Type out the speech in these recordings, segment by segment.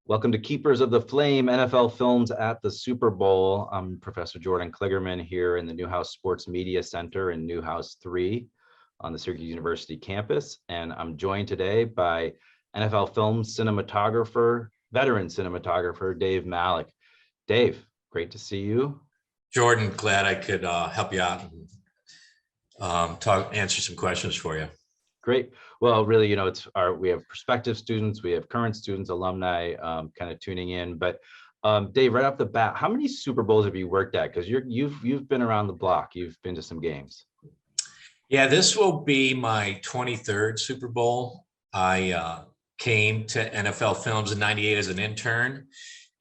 Welcome to Keepers of the Flame, NFL Films at the Super Bowl. I'm Professor Jordan Kligerman here in the Newhouse Sports Media Center in Newhouse 3 on the Syracuse University campus. And I'm joined today by NFL Films cinematographer, veteran cinematographer, Dave Malek. Dave, great to see you. Jordan, glad I could help you out and answer some questions for you. Great. Well, really, we have prospective students, we have current students, alumni kind of tuning in. But Dave, right off the bat, how many Super Bowls have you worked at? Because you've been around the block. You've been to some games. Yeah, this will be my 23rd Super Bowl. I came to NFL Films in '98 as an intern,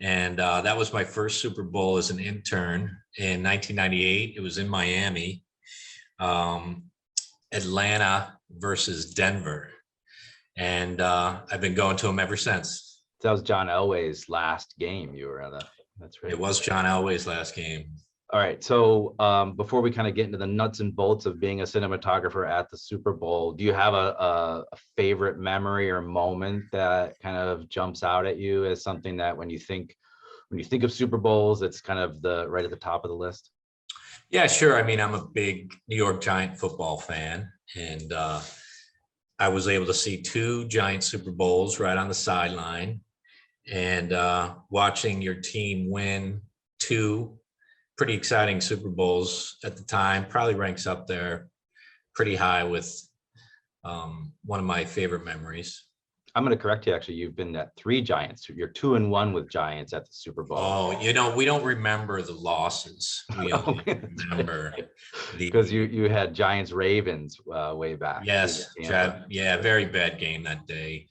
and that was my first Super Bowl as an intern in 1998. It was in Miami. Atlanta versus Denver, and I've been going to them ever since. That was John Elway's last game. You were at that's right. It was John Elway's last game. All right. So before we kind of get into the nuts and bolts of being a cinematographer at the Super Bowl, do you have a favorite memory or moment that kind of jumps out at you as something that when you think of Super Bowls, it's kind of right at the top of the list? Yeah, sure. I mean, I'm a big New York Giant football fan, and I was able to see two Giant Super Bowls right on the sideline, and watching your team win two pretty exciting Super Bowls at the time probably ranks up there pretty high with one of my favorite memories. I'm going to correct you. Actually, you've been at 3 Giants. You're 2-1 with Giants at the Super Bowl. Oh, we don't remember the losses. We only remember because you had Giants Ravens way back. Yes, yeah, very bad game that day.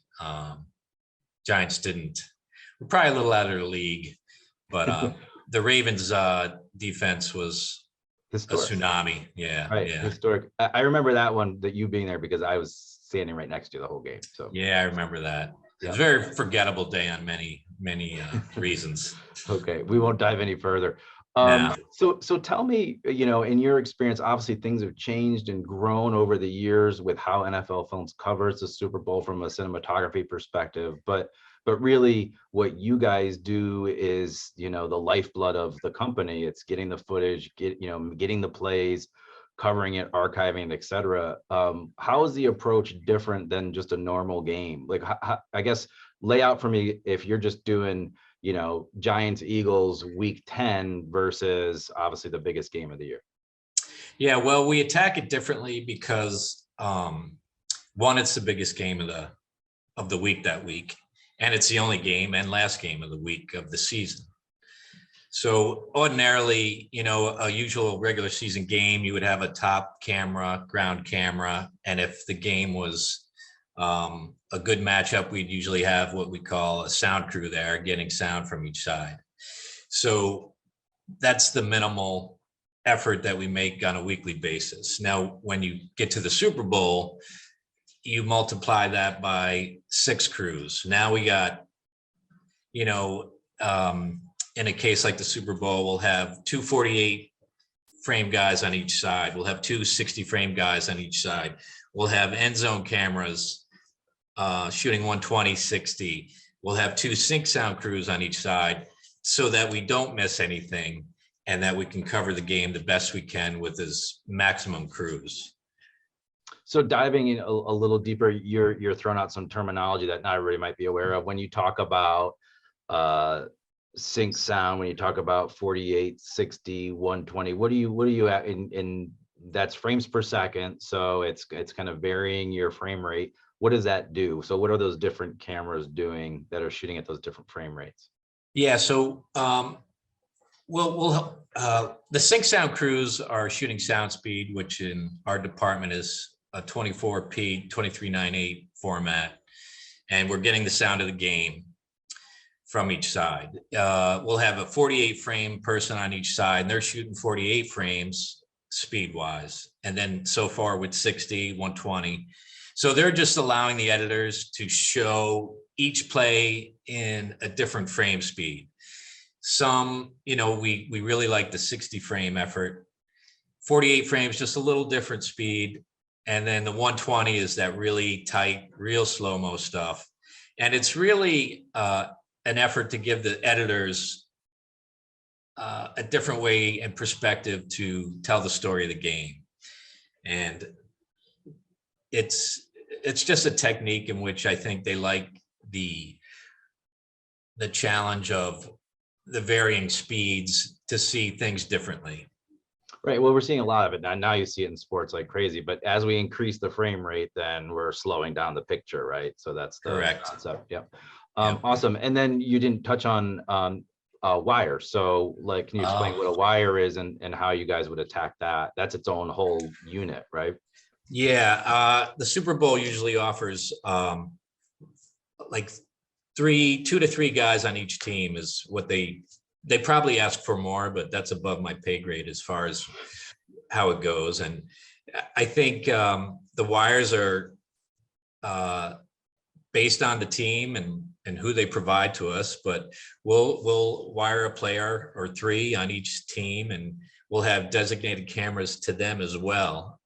Giants were probably a little out of the league, but the Ravens defense was historic. A tsunami. Yeah, right. Yeah. Historic. I remember that one, that you being there, because I was standing right next to you the whole game. So yeah, I remember that. It was a very forgettable day on many reasons. Okay, we won't dive any further. So tell me, in your experience, obviously things have changed and grown over the years with how NFL Films covers the Super Bowl from a cinematography perspective. But really what you guys do is, the lifeblood of the company. It's getting the footage, getting the plays, covering it, archiving, et cetera. How is the approach different than just a normal game? Like, I guess, lay out for me if you're just doing, Giants Eagles week 10 versus obviously the biggest game of the year. Yeah, well, we attack it differently because one, it's the biggest game of the week that week, and it's the only game and last game of the week of the season. So ordinarily, a usual regular season game, you would have a top camera, ground camera, and if the game was a good matchup, we'd usually have what we call a sound crew there, getting sound from each side. So that's the minimal effort that we make on a weekly basis. Now, when you get to the Super Bowl, you multiply that by 6 crews. Now we got, in a case like the Super Bowl, we'll have 2 48 frame guys on each side. We'll have 2 60 frame guys on each side. We'll have end zone cameras shooting 120, 60. We'll have 2 sync sound crews on each side so that we don't miss anything and that we can cover the game the best we can with as maximum crews. So diving in a little deeper, you're throwing out some terminology that not everybody might be aware of. When you talk about sync sound, when you talk about 48, 60, 120, what do you at in that's frames per second, so it's kind of varying your frame rate. What does that do? So what are those different cameras doing that are shooting at those different frame rates? Yeah, so we'll the sync sound crews are shooting sound speed, which in our department is a 24p 2398 format, and we're getting the sound of the game from each side. We'll have a 48 frame person on each side, and they're shooting 48 frames speed wise. And then so far with 60, 120. So they're just allowing the editors to show each play in a different frame speed. Some, we really like the 60 frame effort. 48 frames, just a little different speed. And then the 120 is that really tight, real slow-mo stuff. And it's really an effort to give the editors a different way and perspective to tell the story of the game. And it's just a technique in which I think they like the challenge of the varying speeds to see things differently. Right. Well, we're seeing a lot of it now. Now you see it in sports like crazy, but as we increase the frame rate, then we're slowing down the picture, right? So that's the Correct. concept. Yep. Yep. Awesome. And then you didn't touch on wire. So like, can you explain what a wire is and how you guys would attack that? That's its own whole unit, right? Yeah. The Super Bowl usually offers like 2 to 3 guys on each team is what they probably ask for more, but that's above my pay grade as far as how it goes. And I think the wires are based on the team and who they provide to us, but we'll wire a player or 3 on each team, and we'll have designated cameras to them as well.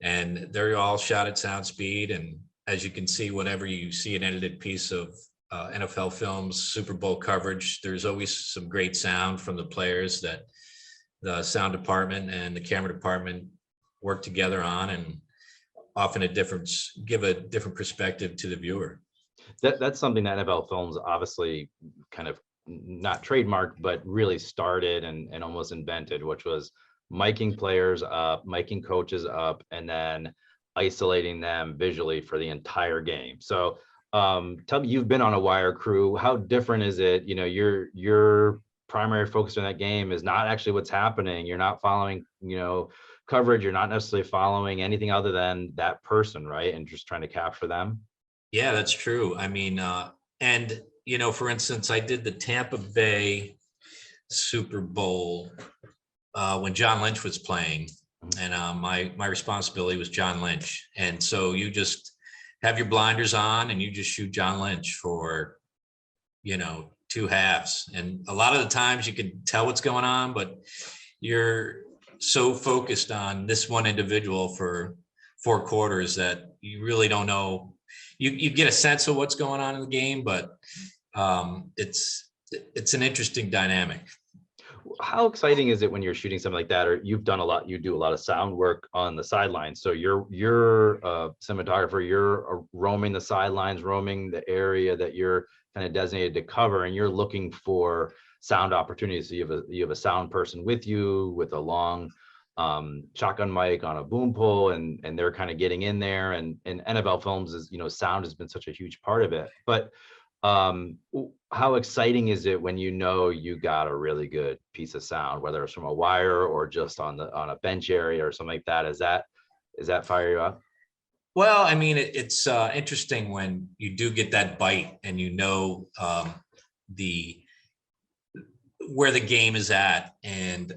And they're all shot at sound speed. And as you can see, whenever you see an edited piece of NFL films, Super Bowl coverage, there's always some great sound from the players that the sound department and the camera department work together on, and often give a different perspective to the viewer. That's something that NFL Films obviously kind of not trademarked, but really started and almost invented, which was miking players up, miking coaches up, and then isolating them visually for the entire game. So tell me, you've been on a wire crew. How different is it? You know, your primary focus in that game is not actually what's happening. You're not following, you know, coverage. You're not necessarily following anything other than that person, right? And just trying to capture them. Yeah, that's true. I mean, and you know, for instance, I did the Tampa Bay Super Bowl when John Lynch was playing, and my responsibility was John Lynch. And so you just have your blinders on and you just shoot John Lynch for, you know, 2 halves. And a lot of the times you can tell what's going on, but you're so focused on this one individual for 4 quarters that you really don't know. You get a sense of what's going on in the game, but it's an interesting dynamic. How exciting is it when you're shooting something like that, or you do a lot of sound work on the sidelines? So you're a cinematographer, you're roaming the sidelines, roaming the area that you're kind of designated to cover, and you're looking for sound opportunities. So you have a sound person with you with a long shotgun mic on a boom pole, and they're kind of getting in there. And NFL Films is, you know, sound has been such a huge part of it. But how exciting is it when you know you got a really good piece of sound, whether it's from a wire or just on a bench area or something like that? Is that fire you up? Well, I mean, it's interesting when you do get that bite and you know where the game is at and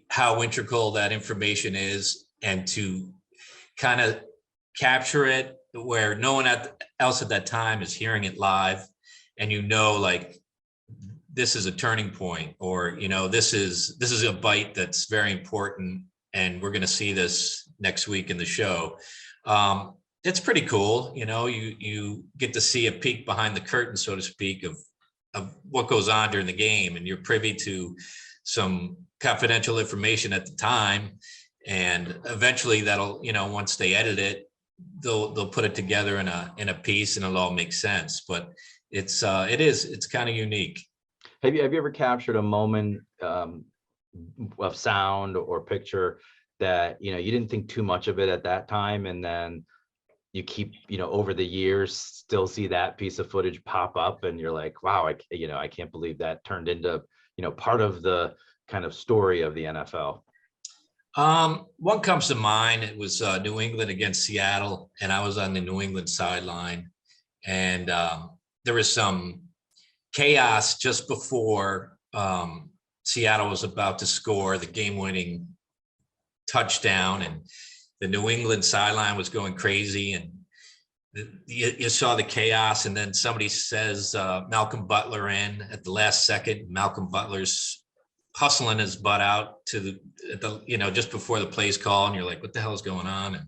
how integral that information is, and to kind of capture it where no one else at that time is hearing it live, and you know, like, this is a turning point, or you know, this is a bite that's very important, and we're going to see this next week in the show. It's pretty cool. You know, you get to see a peek behind the curtain, so to speak, of what goes on during the game, and you're privy to some confidential information at the time, and eventually that'll, you know, once they edit it, they'll put it together in a piece, and it'll all make sense. But it's kind of unique. Have you ever captured a moment of sound or picture that, you know, you didn't think too much of it at that time, and then you keep, you know, over the years still see that piece of footage pop up, and you're like, wow, I can't believe that turned into, you know, part of the kind of story of the NFL? One comes to mind. It was New England against Seattle, and I was on the New England sideline, and there was some chaos just before Seattle was about to score the game-winning touchdown, and the New England sideline was going crazy, and you saw the chaos. And then somebody says Malcolm Butler in at the last second. Malcolm Butler's hustling his butt out to the you know, just before the play's call, and you're like, what the hell is going on? And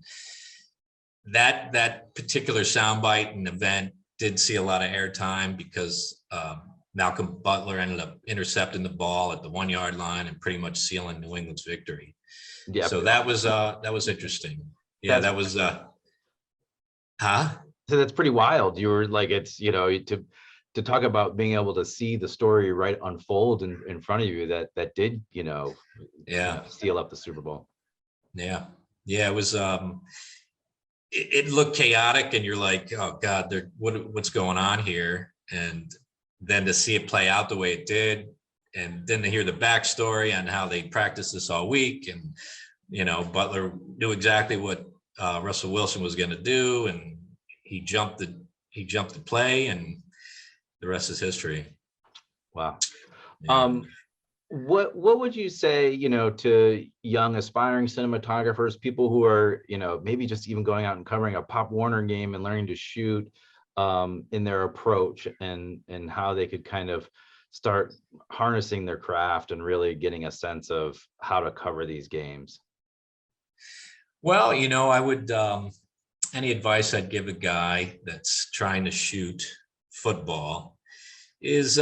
that particular soundbite and event did see a lot of airtime because Malcolm Butler ended up intercepting the ball at the 1 yard line and pretty much sealing New England's victory. Yeah. So that was interesting. Yeah, That's that was huh? so that's pretty wild. You were like, it's, to talk about being able to see the story right unfold in front of you that did, Yeah, seal up the Super Bowl. yeah, yeah. It was it looked chaotic, and you're like, oh God, what's going on here? And then to see it play out the way it did, and then to hear the backstory on how they practiced this all week, and Butler knew exactly what Russell Wilson was going to do, and he jumped the play, and the rest is history. Wow. Yeah. What would you say, to young aspiring cinematographers, people who are, maybe just even going out and covering a Pop Warner game and learning to shoot, in their approach, and how they could kind of start harnessing their craft and really getting a sense of how to cover these games? Well, I would any advice I'd give a guy that's trying to shoot football is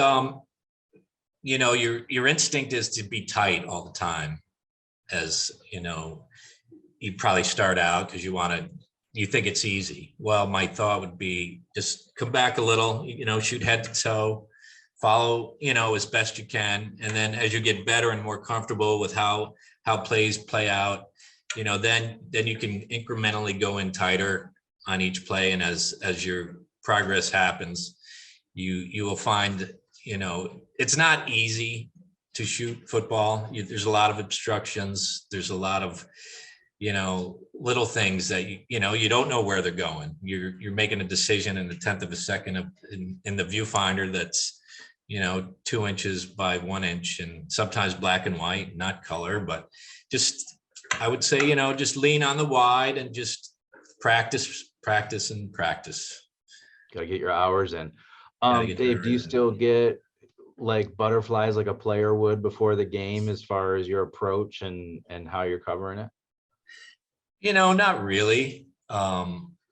your instinct is to be tight all the time. As you probably start out because you think it's easy. Well, my thought would be just come back a little, shoot head to toe, follow, as best you can. And then as you get better and more comfortable with how plays play out, then you can incrementally go in tighter on each play. And as your progress happens, you will find, it's not easy to shoot football. There's a lot of obstructions. There's a lot of, little things that you don't know where they're going. You're making a decision in the 10th of a second in the viewfinder that's 2 inches by 1 inch, and sometimes black and white, not color. But just, I would say, just lean on the wide and just practice. Gotta get your hours in. Gotta get Dave, do you your- still get like butterflies like a player would before the game, as far as your approach and how you're covering it? Not really.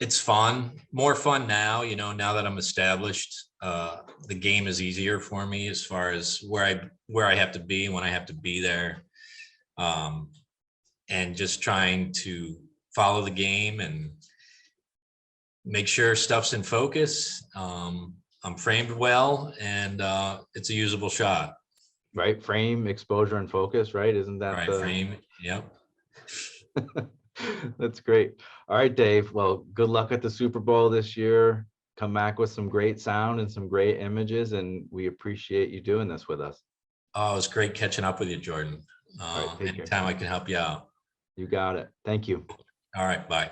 It's fun, more fun now, now that I'm established. The game is easier for me as far as where I have to be when I have to be there. And just trying to follow the game and make sure stuff's in focus. I'm framed well, and it's a usable shot. Right, frame, exposure, and focus, right? Isn't that Right, frame, yep. That's great. All right, Dave. Well, good luck at the Super Bowl this year. Come back with some great sound and some great images, and we appreciate you doing this with us. Oh, it's great catching up with you, Jordan. All right, take care. Anytime I can help you out. You got it. Thank you. All right, bye.